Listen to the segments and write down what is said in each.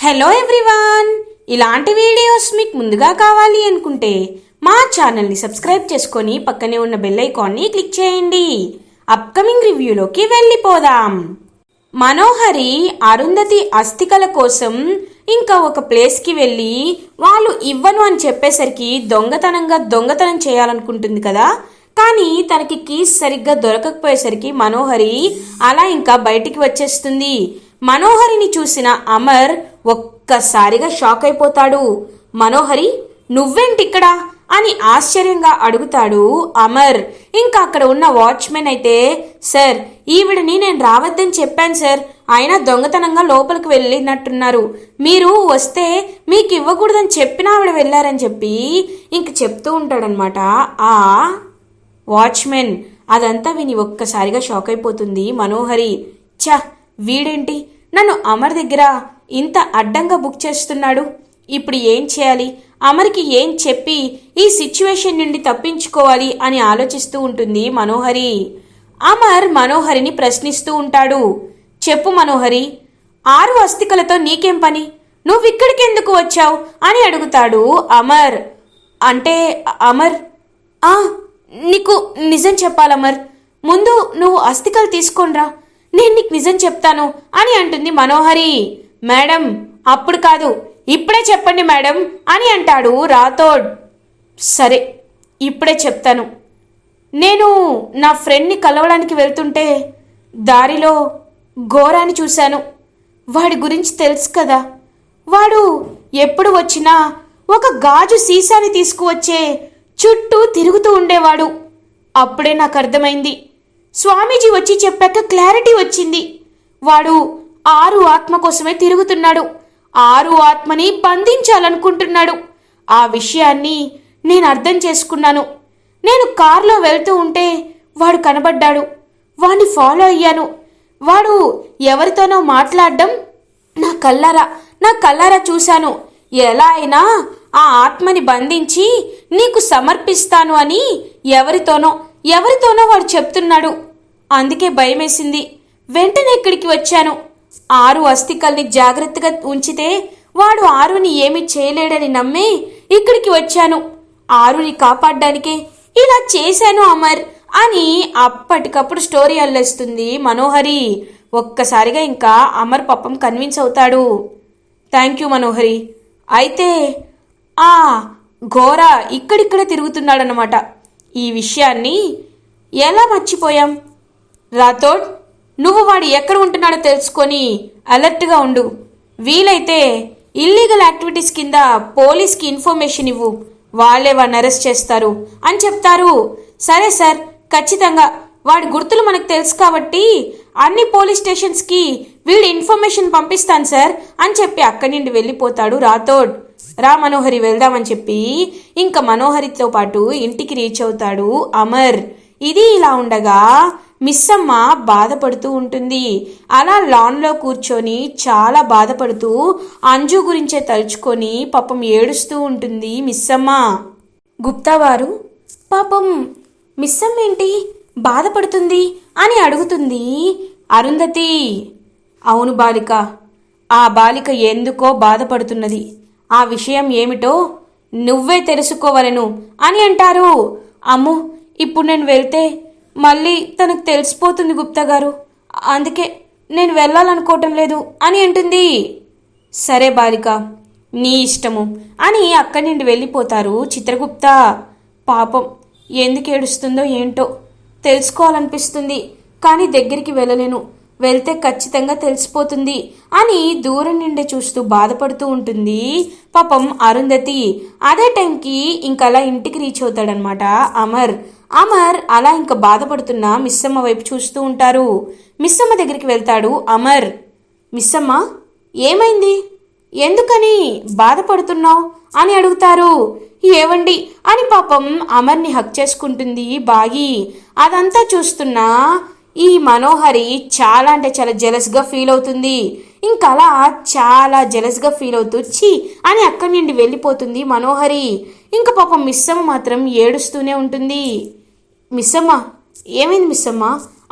Hello everyone, ఇలాంటి videos మీకు ముందుగా కావాలి అనుకుంటే మా ఛానల్ని సబ్స్క్రైబ్ చేసుకొని పక్కనే ఉన్న బెల్ ఐకాన్ని క్లిక్ చేయండి. అప్కమింగ్ రివ్యూలోకి వెళ్ళిపోదాం. మనోహరి అరుంధతి అస్థికల కోసం ఇంకా ఒక ప్లేస్కి వెళ్ళి వాళ్ళు ఇవ్వను అని చెప్పేసరికి దొంగతనం చేయాలనుకుంటుంది కదా. కానీ తనకి కీస్ సరిగ్గా దొరకకపోయేసరికి మనోహరి అలా ఇంకా బయటికి వచ్చేస్తుంది. మనోహరిని చూసిన అమర్ ఒక్కసారిగా షాక్ అయిపోతాడు. మనోహరి, నువ్వేంటిక్కడ అని ఆశ్చర్యంగా అడుగుతాడు అమర్. ఇంకా అక్కడ ఉన్న వాచ్మెన్ అయితే, సార్, ఈవిడని నేను రావద్దని చెప్పాను సార్, అయినా దొంగతనంగా లోపలికి వెళ్ళినట్టున్నారు, మీరు వస్తే మీకు ఇవ్వకూడదని చెప్పినా ఆవిడ వెళ్ళారని చెప్పి ఇంక చెప్తూ ఉంటాడనమాట ఆ వాచ్మెన్. అదంతా విని ఒక్కసారిగా షాక్ అయిపోతుంది మనోహరి. వీడేంటి నన్ను అమర్ దగ్గర ఇంత అడ్డంగా బుక్ చేస్తున్నాడు, ఇప్పుడు ఏం చేయాలి, అమర్కి ఏం చెప్పి ఈ సిచ్యువేషన్ నుండి తప్పించుకోవాలి అని ఆలోచిస్తూ ఉంటుంది మనోహరి. అమర్ మనోహరిని ప్రశ్నిస్తూ ఉంటాడు. చెప్పు మనోహరి, 6 అస్థికలతో నీకేం పని, నువ్విక్కడికి ఎందుకు వచ్చావు అని అడుగుతాడు అమర్. అంటే అమర్, నీకు నిజం చెప్పాలమర్, ముందు నువ్వు అస్థికలు తీసుకోనరా, నేను నీకు నిజం చెప్తాను అని అంటుంది మనోహరి. మేడం, అప్పుడు కాదు, ఇప్పుడే చెప్పండి మేడం అని అంటాడు రాథోడ్. సరే, ఇప్పుడే చెప్తాను. నేను నా ఫ్రెండ్ని కలవడానికి వెళ్తుంటే దారిలో ఘోరాన్ని చూశాను. వాడి గురించి తెలుసు కదా, వాడు ఎప్పుడు వచ్చినా ఒక గాజు సీసాని తీసుకువచ్చే చుట్టూ తిరుగుతూ ఉండేవాడు. అప్పుడే నాకు అర్థమైంది, స్వామీజీ వచ్చి చెప్పాక క్లారిటీ వచ్చింది. వాడు 6 ఆత్మ కోసమే తిరుగుతున్నాడు, 6 ఆత్మని బంధించాలనుకుంటున్నాడు. ఆ విషయాన్ని నేను అర్థం చేసుకున్నాను. నేను కారులో వెళ్తూ ఉంటే వాడు కనబడ్డాడు, వాడిని ఫాలో అయ్యాను. వాడు ఎవరితోనో మాట్లాడడం నా కల్లారా చూశాను. ఎలా అయినా ఆ ఆత్మని బంధించి నీకు సమర్పిస్తాను అని ఎవరితోనో వాడు చెప్తున్నాడు. అందుకే భయమేసింది, వెంటనే ఇక్కడికి వచ్చాను. 6 అస్థికల్ని జాగ్రత్తగా ఉంచితే వాడు 6ని ఏమీ చేయలేడని నమ్మి ఇక్కడికి వచ్చాను. 6ని కాపాడడానికే ఇలా చేశాను అమర్ అని అప్పటికప్పుడు స్టోరీ అల్లేస్తుంది మనోహరి. ఒక్కసారిగా ఇంకా అమర్ పాపం కన్విన్స్ అవుతాడు. థ్యాంక్ యూ మనోహరి. అయితే ఆ ఘోర ఇక్కడిక్కడే తిరుగుతున్నాడనమాట. ఈ విషయాన్ని ఎలా మర్చిపోయాం? రాథోడ్, నువ్వు వాడు ఎక్కడ ఉంటున్నాడో తెలుసుకొని అలర్ట్గా ఉండు. వీలైతే ఇల్లీగల్ యాక్టివిటీస్ కింద పోలీస్కి ఇన్ఫర్మేషన్ ఇవ్వు, వాళ్ళే వాడిని అరెస్ట్ చేస్తారు అని చెప్తారు. సరే సార్, ఖచ్చితంగా వాడి గుర్తులు మనకు తెలుసు కాబట్టి అన్ని పోలీస్ స్టేషన్స్కి వీడి ఇన్ఫర్మేషన్ పంపిస్తాను సార్ అని చెప్పి అక్కడి నుండి వెళ్ళిపోతాడు రాథోడ్. రా మనోహరి, వెళ్దామని చెప్పి ఇంకా మనోహరితో పాటు ఇంటికి రీచ్ అవుతాడు అమర్. ఇది ఇలా ఉండగా మిస్సమ్మ బాధపడుతూ ఉంటుంది. అలా లాన్లో కూర్చొని చాలా బాధపడుతూ అంజు గురించే తలుచుకొని పాపం ఏడుస్తూ ఉంటుంది మిస్సమ్మ. గుప్తా వారు, పాపం మిస్సమ్మ ఏంటి బాధపడుతుంది అని అడుగుతుంది అరుంధతి. అవును బాలిక, ఆ బాలిక ఎందుకో బాధపడుతున్నది. ఆ విషయం ఏమిటో నువ్వే తెలుసుకోవలను అని అంటారు. అమ్మో, ఇప్పుడు నేను వెళ్తే మళ్ళీ తనకు తెలిసిపోతుంది గుప్తా గారు, అందుకే నేను వెళ్ళాలనుకోవటం లేదు అని అంటుంది. సరే బాలిక, నీ ఇష్టము అని అక్కడి నుండి వెళ్ళిపోతారు చిత్రగుప్త. పాపం ఎందుకు ఏడుస్తుందో ఏంటో తెలుసుకోవాలనిపిస్తుంది, కానీ దగ్గరికి వెళ్ళలేను, వెళ్తే ఖచ్చితంగా తెలిసిపోతుంది అని దూరం నుండి చూస్తూ బాధపడుతూ ఉంటుంది పాపం అరుంధతి. అదే టైంకి ఇంకలా ఇంటికి రీచ్ అవుతాడనమాట అమర్. అలా ఇంకా బాధపడుతున్న మిస్సమ్మ వైపు చూస్తూ ఉంటారు. మిస్సమ్మ దగ్గరికి వెళ్తాడు అమర్. మిస్సమ్మ, ఏమైంది, ఎందుకని బాధపడుతున్నావు అని అడుగుతారు. ఏవండి అని పాపం అమర్ని హక్ చేసుకుంటుంది బాగి. అదంతా చూస్తున్నా ఈ మనోహరి చాలా అంటే చాలా జెలస్గా ఫీల్ అవుతుంది. ఇంకలా చాలా జెలస్గా ఫీల్ అవుతూ ఛీ అని అక్కడి నుండి వెళ్ళిపోతుంది మనోహరి. ఇంక పాపం మిస్సమ్మ మాత్రం ఏడుస్తూనే ఉంటుంది. మిస్సమ్మ, ఏమైంది మిస్సమ్మ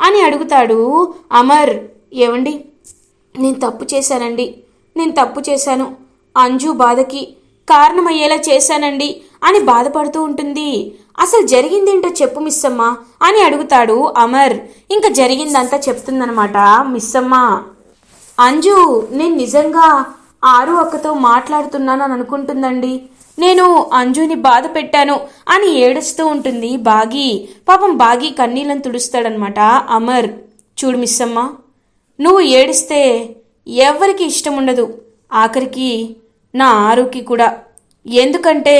అని అడుగుతాడు అమర్. ఏవండి, నేను తప్పు చేశానండి, నేను తప్పు చేశాను, అంజు బాధకి కారణమయ్యేలా చేశానండి అని బాధపడుతూ ఉంటుంది. అసలు జరిగిందేంటో చెప్పు మిస్సమ్మ అని అడుగుతాడు అమర్. ఇంకా జరిగిందంతా చెప్తుందనమాట మిస్సమ్మ. అంజు నేను నిజంగా ఆరు అక్కతో మాట్లాడుతున్నాను అని అనుకుంటుందండి. నేను అంజుని బాధ పెట్టాను అని ఏడుస్తూ ఉంటుంది బాగి. పాపం బాగి కన్నీళ్ళని తుడుస్తాడనమాట అమర్. చూడు మిస్సమ్మ, నువ్వు ఏడిస్తే ఎవరికి ఇష్టం ఉండదు, ఆఖరికి నా ఆరుకి కూడా. ఎందుకంటే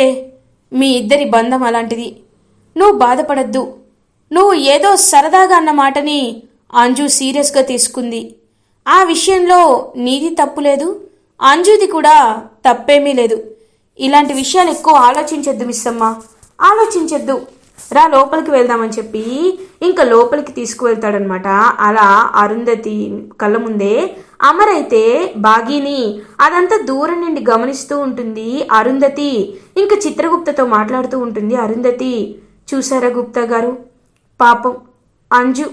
మీ ఇద్దరి బంధం అలాంటిది. నువ్వు బాధపడద్దు. నువ్వు ఏదో సరదాగా అన్న మాటని అంజు సీరియస్గా తీసుకుంది. ఆ విషయంలో నీది తప్పు లేదు, అంజుది కూడా తప్పేమీ లేదు. ఇలాంటి విషయాలు ఎక్కువ ఆలోచించొద్దు మిస్సమ్మ, ఆలోచించొద్దు. రా లోపలికి వెళ్దామని చెప్పి ఇంకా లోపలికి తీసుకువెళ్తాడనమాట. అలా అరుంధతి కళ్ళ ముందే అమర్ అయితే బాగీని అదంతా దూరం నుండి గమనిస్తూ ఉంటుంది అరుంధతి. ఇంకా చిత్రగుప్తతో మాట్లాడుతూ ఉంటుంది అరుంధతి. చూసారా గుప్తా గారు, పాపం అంజు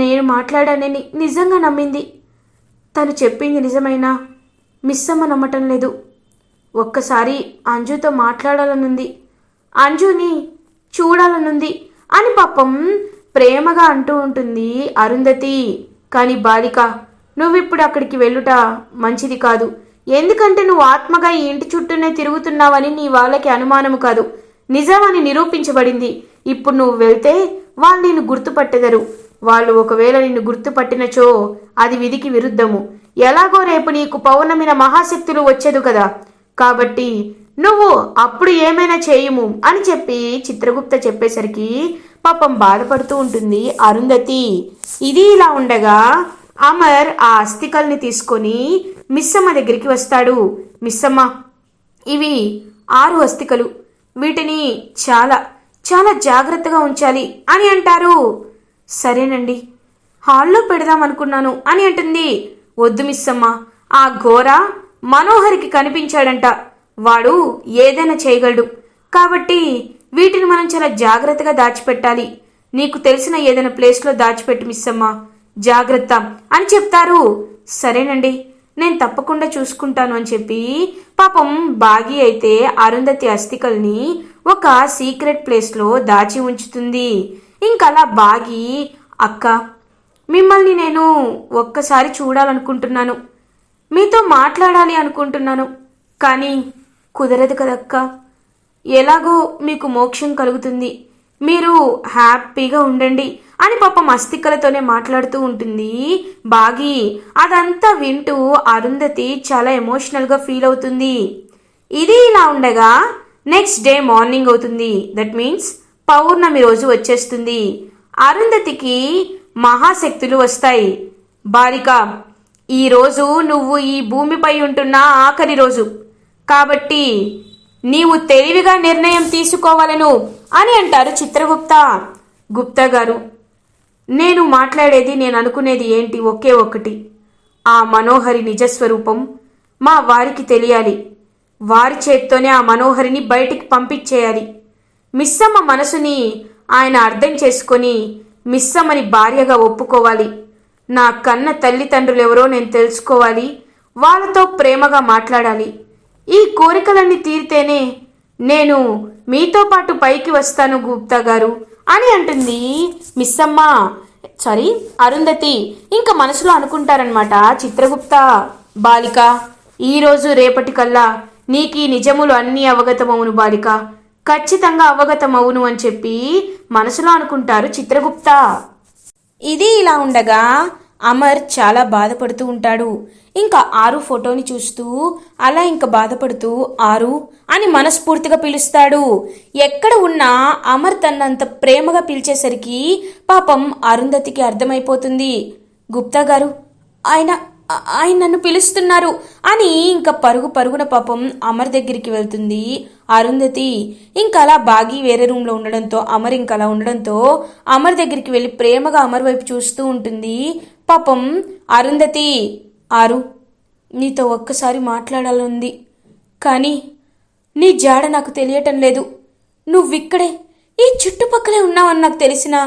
నేను మాట్లాడానని నిజంగా నమ్మింది. తను చెప్పింది నిజమైనా మిస్సమ్మ నమ్మటం లేదు. ఒక్కసారి అంజుతో మాట్లాడాలనుంది, అంజుని చూడాలనుంది అని పాపం ప్రేమగా అంటూ ఉంటుంది అరుంధతి. కానీ బాలిక, నువ్విప్పుడు అక్కడికి వెళ్ళుట మంచిది కాదు. ఎందుకంటే నువ్వు ఆత్మగా ఈ ఇంటి చుట్టూనే తిరుగుతున్నావని నీ వాళ్ళకి అనుమానము కాదు, నిజమని నిరూపించబడింది. ఇప్పుడు నువ్వు వెళ్తే వాళ్ళు నిన్ను గుర్తుపట్టెదరు. వాళ్ళు ఒకవేళ నిన్ను గుర్తుపట్టినచో అది విధికి విరుద్ధము. ఎలాగో రేపు నీకు పౌర్ణమిన మహాశక్తులు వచ్చేదు కదా, కాబట్టి నువ్వు అప్పుడు ఏమైనా చేయుము అని చెప్పి చిత్రగుప్త చెప్పేసరికి పాపం బాధపడుతూ ఉంటుంది అరుంధతి. ఇది ఇలా ఉండగా అమర్ ఆ అస్థికల్ని తీసుకొని మిస్సమ్మ దగ్గరికి వస్తాడు. మిస్సమ్మ, ఇవి 6 అస్థికలు, వీటిని చాలా చాలా జాగ్రత్తగా ఉంచాలి అని అంటారు. సరేనండి, హాల్లో పెడదాం అనుకున్నాను అని అంటుంది. వద్దు మిస్సమ్మ, ఆ ఘోర మనోహరికి కనిపించాడంట, వాడు ఏదైనా చేయగలడు. కాబట్టి వీటిని మనం చాలా జాగ్రత్తగా దాచిపెట్టాలి. నీకు తెలిసిన ఏదైనా ప్లేస్లో దాచిపెట్టు మిస్సమ్మ, జాగ్రత్త అని చెప్తారు. సరేనండి, నేను తప్పకుండా చూసుకుంటాను అని చెప్పి పాపం బాగి అయితే అరుంధతి అస్థికల్ని ఒక సీక్రెట్ ప్లేస్లో దాచి ఉంచుతుంది. ఇంకలా బాగి, అక్క మిమ్మల్ని నేను ఒక్కసారి చూడాలనుకుంటున్నాను, మీతో మాట్లాడాలి అనుకుంటున్నాను, కానీ కుదరదు కదక్క. ఎలాగో మీకు మోక్షం కలుగుతుంది, మీరు హ్యాపీగా ఉండండి అని పాపం అస్థికలతోనే మాట్లాడుతూ ఉంటుంది బాగి. అదంతా వింటూ అరుంధతి చాలా ఎమోషనల్గా ఫీల్ అవుతుంది. ఇది ఇలా ఉండగా నెక్స్ట్ డే మార్నింగ్ అవుతుంది. దట్ మీన్స్ పౌర్ణమి రోజు వచ్చేస్తుంది. అరుంధతికి మహాశక్తులు వస్తాయి. బాలిక, ఈరోజు నువ్వు ఈ భూమిపై ఉంటున్న ఆఖరి రోజు, కాబట్టి నీవు తెలివిగా నిర్ణయం తీసుకోవాలను అని అంటారు చిత్రగుప్త. గుప్తా గారు, నేను మాట్లాడేది, నేను అనుకునేది ఏంటి, ఒకే ఒక్కటి. ఆ మనోహరి నిజస్వరూపం మా వారికి తెలియాలి. వారి చేత్తోనే ఆ మనోహరిని బయటికి పంపించేయాలి. మిస్సమ్మ మనసుని ఆయన అర్థం చేసుకొని మిస్సమ్మని భార్యగా ఒప్పుకోవాలి. నా కన్న తల్లిదండ్రులెవరో నేను తెలుసుకోవాలి, వాళ్ళతో ప్రేమగా మాట్లాడాలి. ఈ కోరికలన్నీ తీరితేనే నేను మీతో పాటు పైకి వస్తాను గుప్తా గారు అని అంటుంది మిస్సమ్మ. సారీ అరుంధతి. ఇంకా మనసులో అనుకుంటారనమాట చిత్రగుప్త, బాలిక ఈరోజు రేపటికల్లా నీకీ నిజములు అన్నీ అవగతమవును బాలిక, ఖచ్చితంగా అవగతమవును అని చెప్పి మనసులో అనుకుంటారు చిత్రగుప్త. ఇది ఇలా ఉండగా అమర్ చాలా బాధపడుతూ ఉంటాడు. ఇంకా ఆరు ఫోటోని చూస్తూ అలా ఇంకా బాధపడుతూ ఆరు అని మనస్ఫూర్తిగా పిలుస్తాడు. ఎక్కడ ఉన్నా అమర్ తన్నంత ప్రేమగా పిలిచేసరికి పాపం అరుంధతికి అర్థమైపోతుంది. గుప్తా గారు, ఆయన నన్ను పిలుస్తున్నారు అని ఇంకా పరుగున పాపం అమర్ దగ్గరికి వెళ్తుంది అరుంధతి. ఇంకా అలా బాగి వేరే రూమ్లో ఉండడంతో అమర్ ఇంకా అలా ఉండడంతో అమర్ దగ్గరికి వెళ్ళి ప్రేమగా అమర్ వైపు చూస్తూ ఉంటుంది. పాపం అరుంధతి, ఆరు నీతో ఒక్కసారి మాట్లాడాలనుంది, కానీ నీ జాడ నాకు తెలియటం లేదు. నువ్విక్కడే ఈ చుట్టుపక్కలే ఉన్నావని నాకు తెలిసినా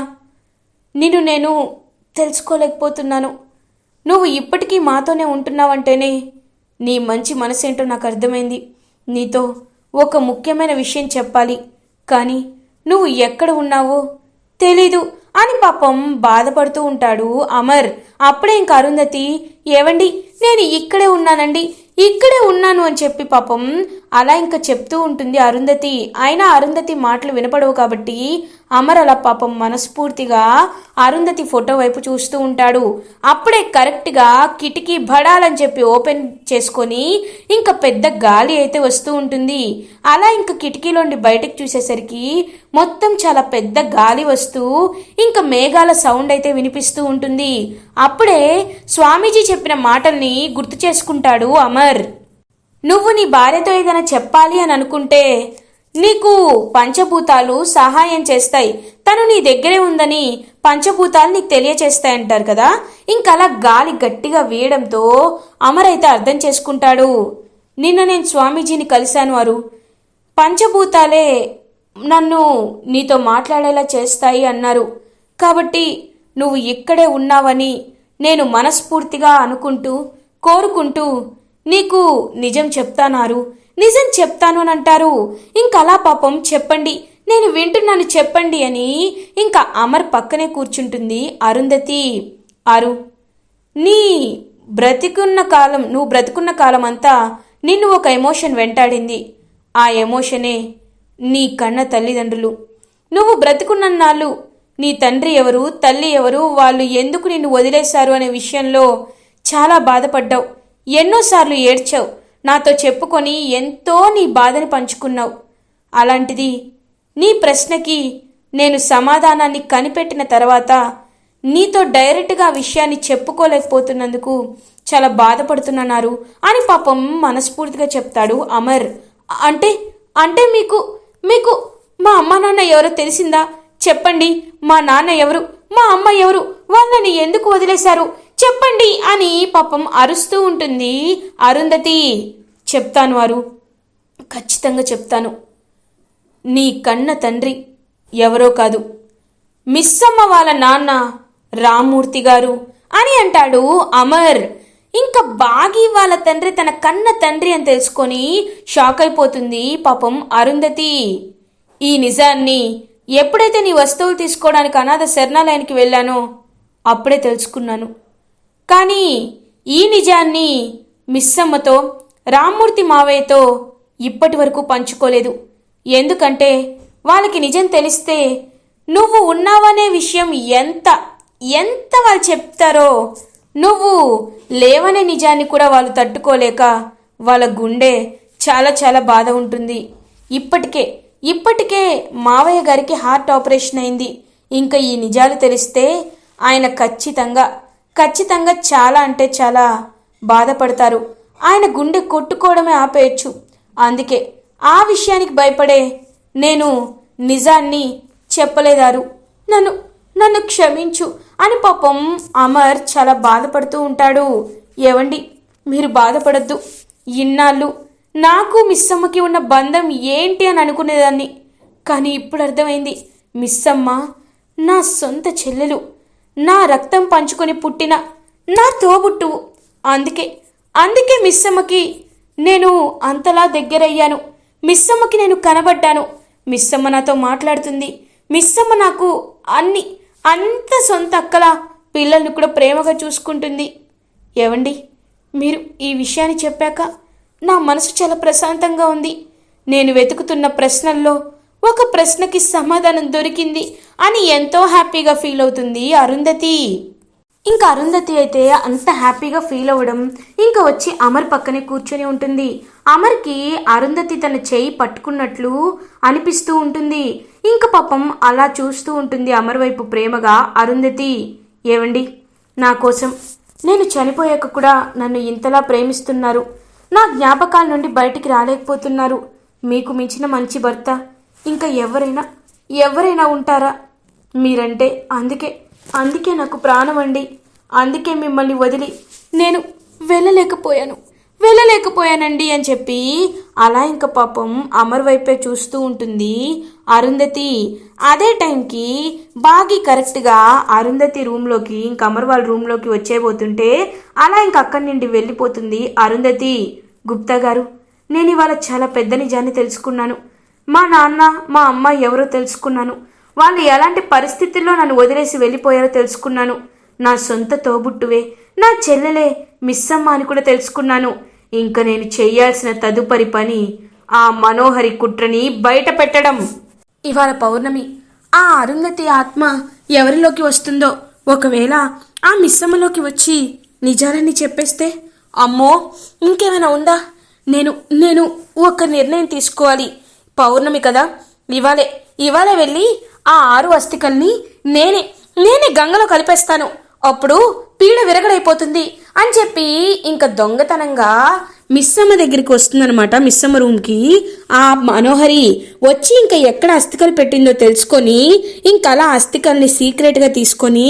నిన్ను నేను తెలుసుకోలేకపోతున్నాను. నువ్వు ఇప్పటికీ మాతోనే ఉంటున్నావంటేనే నీ మంచి మనసేంటో నాకు అర్థమైంది. నీతో ఒక ముఖ్యమైన విషయం చెప్పాలి, కానీ నువ్వు ఎక్కడ ఉన్నావో తెలీదు అని పాపం బాధపడుతూ ఉంటాడు అమర్. అప్పుడే ఇంక అరుంధతి, ఏవండి నేను ఇక్కడే ఉన్నానండి, ఇక్కడే ఉన్నాను అని చెప్పి పాపం అలా ఇంకా చెప్తూ ఉంటుంది అరుంధతి. అయినా అరుంధతి మాటలు వినపడవు కాబట్టి అమర్ అలా పాపం మనస్ఫూర్తిగా అరుంధతి ఫోటో వైపు చూస్తూ ఉంటాడు. అప్పుడే కరెక్ట్గా కిటికీ భడాలని చెప్పి ఓపెన్ చేసుకొని ఇంకా పెద్ద గాలి అయితే వస్తూ ఉంటుంది. అలా ఇంకా కిటికీలోండి బయటకు చూసేసరికి మొత్తం చాలా పెద్ద గాలి వస్తూ ఇంకా మేఘాల సౌండ్ అయితే వినిపిస్తూ ఉంటుంది. అప్పుడే స్వామీజీ చెప్పిన మాటల్ని గుర్తు చేసుకుంటాడు అమర్. నువ్వు నీ భార్యతో ఏదైనా చెప్పాలి అని అనుకుంటే నీకు పంచభూతాలు సహాయం చేస్తాయి, తను నీ దగ్గరే ఉందని పంచభూతాలు నీకు తెలియచేస్తాయంటారు కదా. ఇంకలా గాలి గట్టిగా వేయడంతో అమర్ అయితే అర్థం చేసుకుంటాడు. నిన్న నేను స్వామీజీని కలిశాను అరు, పంచభూతాలే నన్ను నీతో మాట్లాడేలా చేస్తాయి అన్నారు. కాబట్టి నువ్వు ఇక్కడే ఉన్నావని నేను మనస్ఫూర్తిగా అనుకుంటూ కోరుకుంటూ నీకు నిజం చెప్తానారు, నిజం చెప్తాను అని అంటారు. ఇంకలా పాపం చెప్పండి, నేను వింటున్నాను చెప్పండి అని ఇంకా అమర్ పక్కనే కూర్చుంటుంది అరుంధతి. అరు, నువ్వు బ్రతికున్న కాలం అంతా నిన్ను ఒక ఎమోషన్ వెంటాడింది. ఆ ఎమోషనే నీ కన్న తల్లిదండ్రులు. నువ్వు బ్రతికున్నన్నాళ్ళు నీ తండ్రి ఎవరు, తల్లి ఎవరు, వాళ్ళు ఎందుకు నిన్ను వదిలేశారు అనే విషయంలో చాలా బాధపడ్డావు. ఎన్నోసార్లు ఏడ్చావు, నాతో చెప్పుకొని ఎంతో నీ బాధని పంచుకున్నావు. అలాంటిది నీ ప్రశ్నకి నేను సమాధానాన్ని కనిపెట్టిన తర్వాత నీతో డైరెక్ట్గా ఆ విషయాన్ని చెప్పుకోలేకపోతున్నందుకు చాలా బాధపడుతున్నారు అని పాపం మనస్ఫూర్తిగా చెప్తాడు అమర్. అంటే అంటే మీకు మీకు మా అమ్మ నాన్న ఎవరో తెలిసిందా? చెప్పండి, మా నాన్న ఎవరు, మా అమ్మ ఎవరు, వాళ్ళని ఎందుకు వదిలేశారు చెప్పండి అని పాపం అరుస్తూ ఉంటుంది అరుంధతి. చెప్తాను అరు, ఖచ్చితంగా చెప్తాను. నీ కన్న తండ్రి ఎవరో కాదు, మిస్సమ్మ వాళ్ళ నాన్న రామ్మూర్తి గారు అని అంటాడు అమర్. ఇంకా బాగి వాళ్ళ తండ్రి తన కన్న తండ్రి అని తెలుసుకొని షాక్ అయిపోతుంది పాపం అరుంధతి. ఈ నిజాన్ని ఎప్పుడైతే నీ వస్తువులు తీసుకోవడానికి అనాథ శరణాలయానికి వెళ్ళానో అప్పుడే తెలుసుకున్నాను. కానీ ఈ నిజాన్ని మిస్సమ్మతో, రామ్మూర్తి మావయ్యతో ఇప్పటి వరకు పంచుకోలేదు. ఎందుకంటే వాళ్ళకి నిజం తెలిస్తే నువ్వు ఉన్నావనే విషయం ఎంత ఎంత వాళ్ళు చెప్తారో, నువ్వు లేవనే నిజాన్ని కూడా వాళ్ళు తట్టుకోలేక వాళ్ళ గుండె చాలా చాలా బాధ ఉంటుంది. ఇప్పటికే మావయ్య గారికి హార్ట్ ఆపరేషన్ అయింది. ఇంకా ఈ నిజాలు తెలిస్తే ఆయన ఖచ్చితంగా చాలా అంటే చాలా బాధపడతారు. ఆయన గుండె కొట్టుకోవడమే ఆపేయచ్చు. అందుకే ఆ విషయానికి భయపడే నేను నిజాన్ని చెప్పలేదారు, నన్ను క్షమించు అని పాపం అమర్ చాలా బాధపడుతూ ఉంటాడు. ఏవండి, మీరు బాధపడద్దు. ఇన్నాళ్ళు నాకు మిస్సమ్మకి ఉన్న బంధం ఏంటి అని అనుకునేదాన్ని, కానీ ఇప్పుడు అర్థమైంది. మిస్సమ్మ నా సొంత చెల్లెలు, నా రక్తం పంచుకొని పుట్టిన నా తోబుట్టువు. అందుకే మిస్సమ్మకి నేను అంతలా దగ్గరయ్యాను. మిస్సమ్మకి నేను కనబడ్డాను. మిస్సమ్మ నాతో మాట్లాడుతుంది. మిస్సమ్మ నాకు అంత సొంత అక్కలా పిల్లల్ని కూడా ప్రేమగా చూసుకుంటుంది. ఏవండి, మీరు ఈ విషయాన్ని చెప్పాక నా మనసు చాలా ప్రశాంతంగా ఉంది. నేను వెతుకుతున్న ప్రశ్నల్లో ఒక ప్రశ్నకి సమాధానం దొరికింది అని ఎంతో హ్యాపీగా ఫీల్ అవుతుంది అరుంధతి. ఇంకా అరుంధతి అయితే అంత హ్యాపీగా ఫీల్ అవ్వడం ఇంకా వచ్చి అమర్ పక్కనే కూర్చొని ఉంటుంది. అమర్కి అరుంధతి తన చేయి పట్టుకున్నట్లు అనిపిస్తూ ఉంటుంది. ఇంక పాపం అలా చూస్తూ ఉంటుంది అమర్ వైపు ప్రేమగా అరుంధతి. ఏవండి, నా కోసం నేను చనిపోయాక కూడా నన్ను ఇంతలా ప్రేమిస్తున్నారు. నా జ్ఞాపకాల నుండి బయటికి రాలేకపోతున్నారు. మీకు మించిన మంచి భర్త ఇంకా ఎవరైనా ఉంటారా? మీరంటే అందుకే నాకు ప్రాణం అండి. అందుకే మిమ్మల్ని వదిలి నేను వెళ్ళలేకపోయానండి అని చెప్పి అలా ఇంకా పాపం అమర్ వైపే చూస్తూ ఉంటుంది అరుంధతి. అదే టైంకి బాగి కరెక్ట్గా అరుంధతి రూమ్లోకి ఇంక అమర్ వాళ్ళ రూమ్లోకి వచ్చేపోతుంటే అలా ఇంక అక్కడి నుండి వెళ్ళిపోతుంది అరుంధతి. గుప్తా గారు, నేను ఇవాళ చాలా పెద్ద నిజాన్ని తెలుసుకున్నాను. మా నాన్న మా అమ్మ ఎవరో తెలుసుకున్నాను. వాళ్ళు ఎలాంటి పరిస్థితుల్లో నన్ను వదిలేసి వెళ్ళిపోయారో తెలుసుకున్నాను. నా సొంత తోబుట్టువే, నా చెల్లెలే మిస్సమ్మ అని కూడా తెలుసుకున్నాను. ఇంక నేను చెయ్యాల్సిన తదుపరి పని ఆ మనోహరి కుట్రని బయట పెట్టడం. ఇవాళ పౌర్ణమి. ఆ అరుంధతి ఆత్మ ఎవరిలోకి వస్తుందో, ఒకవేళ ఆ మిస్సమ్మలోకి వచ్చి నిజాలన్నీ చెప్పేస్తే, అమ్మో ఇంకేమైనా ఉందా? నేను నేను ఒక నిర్ణయం తీసుకోవాలి. పౌర్ణమి కదా, ఇవాళే వెళ్ళి ఆ 6 అస్థికల్ని నేనే గంగలో కలిపేస్తాను. అప్పుడు పీడ విరగడైపోతుంది అని చెప్పి ఇంకా దొంగతనంగా మిస్సమ్మ దగ్గరికి వస్తుందనమాట. మిస్సమ్మ రూమ్కి ఆ మనోహరి వచ్చి ఇంకా ఎక్కడ అస్థికలు పెట్టిందో తెలుసుకొని ఇంకా అలా అస్థికల్ని సీక్రెట్గా తీసుకొని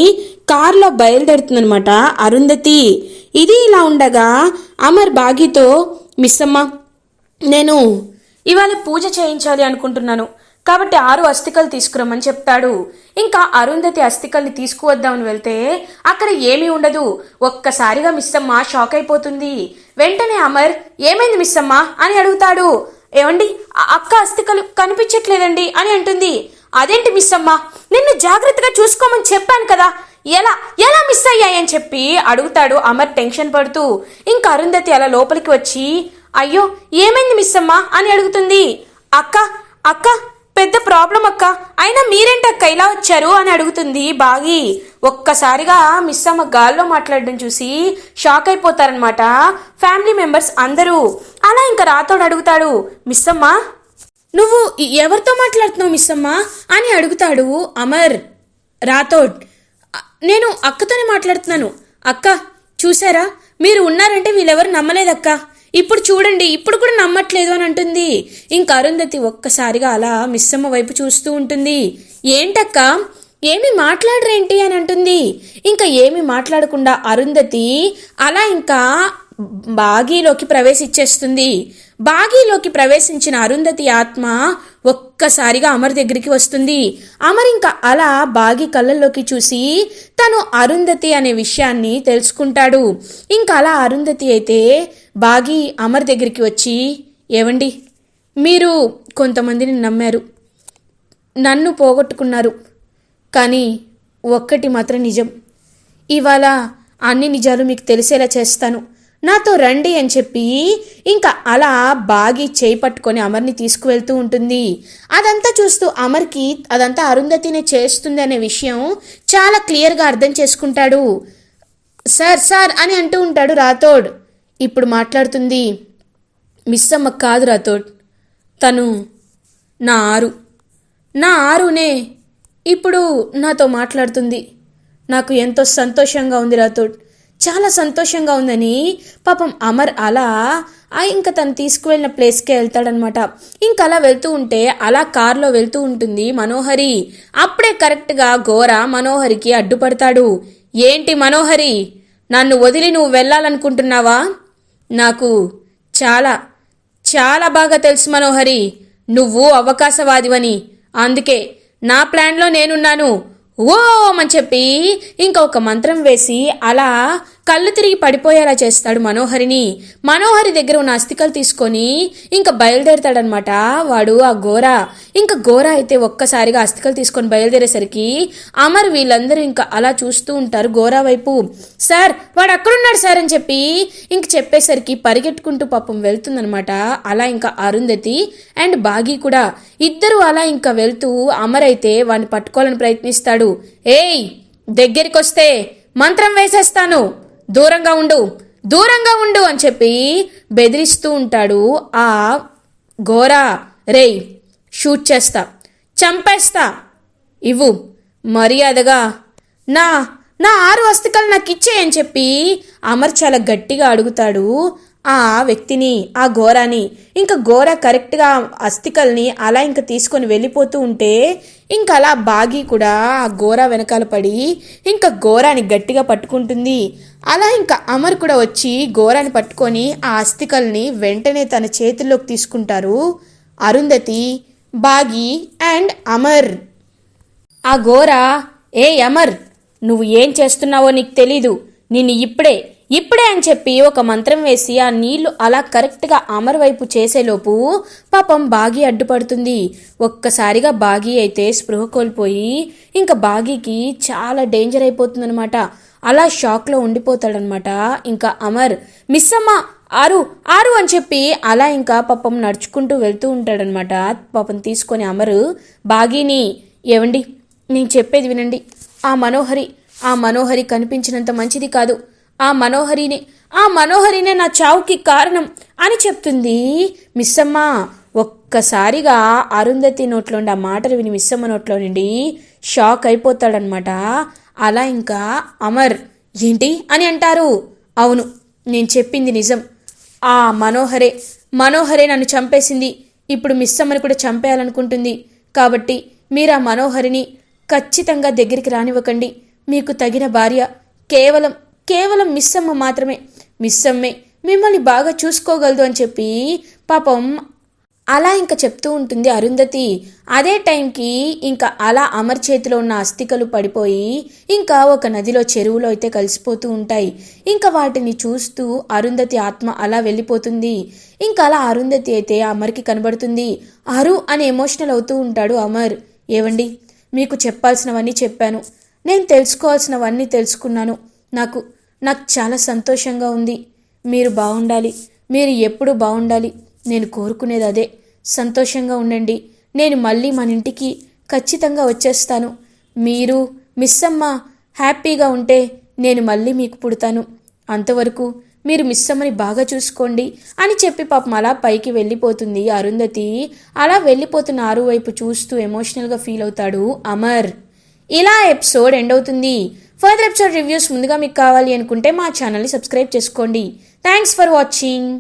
కారులో బయలుదేరుతుందనమాట అరుంధతి. ఇది ఇలా ఉండగా అమర్ బాగితో, మిస్సమ్మ, నేను ఇవాళ పూజ చేయించాలి అనుకుంటున్నాను కాబట్టి 6 అస్థికలు తీసుకురమ్మని చెప్తాడు. ఇంకా అరుంధతి అస్థికల్ని తీసుకువద్దామని వెళ్తే అక్కడ ఏమీ ఉండదు. ఒక్కసారిగా మిస్సమ్మ షాక్ అయిపోతుంది. వెంటనే అమర్, ఏమైంది మిస్సమ్మ అని అడుగుతాడు. ఏమండి, అక్క అస్థికలు కనిపించట్లేదండి అని అంటుంది. అదేంటి మిస్సమ్మ, నిన్ను జాగ్రత్తగా చూసుకోమని చెప్పాను కదా, ఎలా ఎలా మిస్ అయ్యాయని చెప్పి అడుగుతాడు అమర్ టెన్షన్ పడుతూ. ఇంకా అరుంధతి అలా లోపలికి వచ్చి, అయ్యో ఏమైంది మిస్సమ్మ అని అడుగుతుంది. అక్క అక్క పెద్ద ప్రాబ్లం అక్క, అయినా మీరేంటక్క ఇలా వచ్చారు అని అడుగుతుంది బాగి. ఒక్కసారిగా మిస్సమ్మ గాల్లో మాట్లాడడం చూసి షాక్ అయిపోతారనమాట ఫ్యామిలీ మెంబర్స్ అందరూ. అలా ఇంకా రాతోడు అడుగుతాడు, మిస్సమ్మ నువ్వు ఎవరితో మాట్లాడుతున్నావు మిస్సమ్మ అని అడుగుతాడు అమర్. రాతోడ్, నేను అక్కతోనే మాట్లాడుతున్నాను. అక్క చూసారా, మీరు ఉన్నారంటే వీళ్ళెవరు నమ్మలేదక్క, ఇప్పుడు చూడండి ఇప్పుడు కూడా నమ్మట్లేదు అని అంటుంది. ఇంకా అరుంధతి ఒక్కసారిగా అలా మిస్సమ్మ వైపు చూస్తూ ఉంటుంది. ఏంటక్క ఏమి మాట్లాడరేంటి అని అంటుంది. ఇంకా ఏమి మాట్లాడకుండా అరుంధతి అలా ఇంకా బాగీలోకి ప్రవేశించేస్తుంది. బాగీలోకి ప్రవేశించిన అరుంధతి ఆత్మ ఒక్కసారిగా అమర్ దగ్గరికి వస్తుంది. అమర్ ఇంకా అలా బాగి కళ్ళల్లోకి చూసి తను అరుంధతి అనే విషయాన్ని తెలుసుకుంటాడు. ఇంకా అలా అరుంధతి అయితే బాగి అమర్ దగ్గరికి వచ్చి, ఏవండి, మీరు కొంతమందిని నమ్మారు, నన్ను పోగొట్టుకున్నారు, కానీ ఒక్కటి మాత్రం నిజం, ఇవాళ అన్ని నిజాలు మీకు తెలిసేలా చేస్తాను, నాతో రండి అని చెప్పి ఇంకా అలా బాగి చేయి పట్టుకొని అమర్ని తీసుకువెళ్తూ ఉంటుంది. అదంతా చూస్తూ అమర్కి అదంతా అరుంధతినే చేస్తుంది అనే విషయం చాలా క్లియర్గా అర్థం చేసుకుంటాడు. సార్ సార్ అని అంటూ ఉంటాడు రాథోడ్. ఇప్పుడు మాట్లాడుతుంది మిస్సమ్మ కాదు రాథోడ్, తను నా ఆరునే ఇప్పుడు నాతో మాట్లాడుతుంది. నాకు ఎంతో సంతోషంగా ఉంది రాథోడ్, చాలా సంతోషంగా ఉందని. పాపం అమర్ అలా ఇంకా తను తీసుకువెళ్ళిన ప్లేస్కే వెళ్తాడనమాట. ఇంకా అలా వెళ్తూ ఉంటే అలా కారులో వెళ్తూ ఉంటుంది మనోహరి. అప్పుడే కరెక్ట్గా ఘోర మనోహరికి అడ్డుపడతాడు. ఏంటి మనోహరి, నన్ను వదిలి నువ్వు వెళ్ళాలనుకుంటున్నావా? నాకు చాలా చాలా బాగా తెలుసు మనోహరి, నువ్వు అవకాశవాదివని. అందుకే నా ప్లాన్లో నేనున్నాను. ఓం అని చెప్పి ఇంకా ఒక మంత్రం వేసి అలా కళ్ళు తిరిగి పడిపోయేలా చేస్తాడు మనోహరిని. మనోహరి దగ్గర ఉన్న అస్థికలు తీసుకొని ఇంకా బయలుదేరుతాడనమాట వాడు ఆ ఘోర. ఇంకా ఘోర అయితే ఒక్కసారిగా అస్థికలు తీసుకొని బయలుదేరేసరికి అమర్ వీళ్ళందరూ ఇంకా అలా చూస్తూ ఉంటారు ఘోర వైపు. సార్ వాడు అక్కడున్నాడు సార్ అని చెప్పి ఇంక చెప్పేసరికి పరిగెట్టుకుంటూ పాపం వెళ్తుందనమాట. అలా ఇంకా అరుంధతి అండ్ బాగి కూడా ఇద్దరు అలా ఇంకా వెళ్తూ అమర్ అయితే వాడిని పట్టుకోవాలని ప్రయత్నిస్తాడు. ఏయ్ దగ్గరికి వస్తే మంత్రం వేసేస్తాను, దూరంగా ఉండు అని చెప్పి బెదిరిస్తూ ఉంటాడు ఆ ఘోర. రేయ్ షూట్ చేస్తా, చంపేస్తా, ఇవ్వు మర్యాదగా నా 6 అస్థికలు నాకు ఇచ్చే అని చెప్పి అమర్ చాలా గట్టిగా అడుగుతాడు ఆ వ్యక్తిని, ఆ ఘోరాని. ఇంకా ఘోర కరెక్ట్గా అస్థికల్ని అలా ఇంకా తీసుకొని వెళ్ళిపోతూ ఉంటే ఇంకా అలా బాగి కూడా ఆ ఘోర వెనకాల పడి ఇంకా ఘోరాని గట్టిగా పట్టుకుంటుంది. అలా ఇంకా అమర్ కూడా వచ్చి ఘోరాని పట్టుకొని ఆ అస్థికల్ని వెంటనే తన చేతుల్లోకి తీసుకుంటారు అరుంధతి బాగి అండ్ అమర్. ఆ గోరా, ఏ అమర్, నువ్వు ఏం చేస్తున్నావో నీకు తెలీదు, నిన్ను ఇప్పుడే అని చెప్పి ఒక మంత్రం వేసి ఆ నీళ్లు అలా కరెక్ట్గా అమర్ వైపు చేసేలోపు పాపం బాగి అడ్డుపడుతుంది. ఒక్కసారిగా బాగి అయితే స్పృహ కోల్పోయి ఇంకా బాగీకి చాలా డేంజర్ అయిపోతుందనమాట. అలా షాక్లో ఉండిపోతాడనమాట. ఇంకా అమర్, మిస్ అమ్మ, ఆరు ఆరు అని చెప్పి అలా ఇంకా పాపం నడుచుకుంటూ వెళ్తూ ఉంటాడనమాట. పాపం తీసుకొని అమరు బాగీని, ఏవండి నేను చెప్పేది వినండి, ఆ మనోహరి కనిపించినంత మంచిది కాదు, ఆ మనోహరినే నా చావుకి కారణం అని చెప్తుంది మిస్సమ్మ. ఒక్కసారిగా అరుంధతి నోట్లోండి ఆ మాటలు విని మిస్సమ్మ నోట్లో నుండి షాక్ అయిపోతాడనమాట. అలా ఇంకా అమర్, ఏంటి అని అంటారు. అవును, నేను చెప్పింది నిజం, ఆ మనోహరే నన్ను చంపేసింది, ఇప్పుడు మిస్సమ్మని కూడా చంపేయాలనుకుంటుంది. కాబట్టి మీరు ఆ మనోహరిని ఖచ్చితంగా దగ్గరికి రానివ్వకండి. మీకు తగిన భార్య కేవలం మిస్సమ్మ మాత్రమే, మిస్సమ్మే మిమ్మల్ని బాగా చూసుకోగలదు అని చెప్పి పాపం అలా ఇంకా చెప్తూ ఉంటుంది అరుంధతి. అదే టైంకి ఇంకా అలా అమర్ చేతిలో ఉన్న అస్థికలు పడిపోయి ఇంకా ఒక నదిలో చెరువులో అయితే కలిసిపోతూ ఉంటాయి. ఇంకా వాటిని చూస్తూ అరుంధతి ఆత్మ అలా వెళ్ళిపోతుంది. ఇంకా అలా అరుంధతి అయితే అమర్కి కనబడుతుంది. అరు అని ఎమోషనల్ అవుతూ ఉంటాడు అమర్. ఏవండి, మీకు చెప్పాల్సినవన్నీ చెప్పాను, నేను తెలుసుకోవాల్సినవన్నీ తెలుసుకున్నాను, నాకు చాలా సంతోషంగా ఉంది. మీరు బాగుండాలి, మీరు ఎప్పుడూ బాగుండాలి, నేను కోరుకునేది అదే. సంతోషంగా ఉండండి, నేను మళ్ళీ మన ఇంటికి ఖచ్చితంగా వచ్చేస్తాను. మీరు మిస్సమ్మ హ్యాపీగా ఉంటే నేను మళ్ళీ మీకు పుడతాను. అంతవరకు మీరు మిస్సమ్మని బాగా చూసుకోండి అని చెప్పి పాపం అలా పైకి వెళ్ళిపోతుంది అరుంధతి. అలా వెళ్ళిపోతున్న ఆరు వైపు చూస్తూ ఎమోషనల్గా ఫీల్ అవుతాడు అమర్. ఇలా ఎపిసోడ్ ఎండ్ అవుతుంది. ఫర్దర్ ఎపిసోడ్ రివ్యూస్ ముందుగా మీకు కావాలి అనుకుంటే మా ఛానల్ని సబ్స్క్రైబ్ చేసుకోండి. Thanks for watching.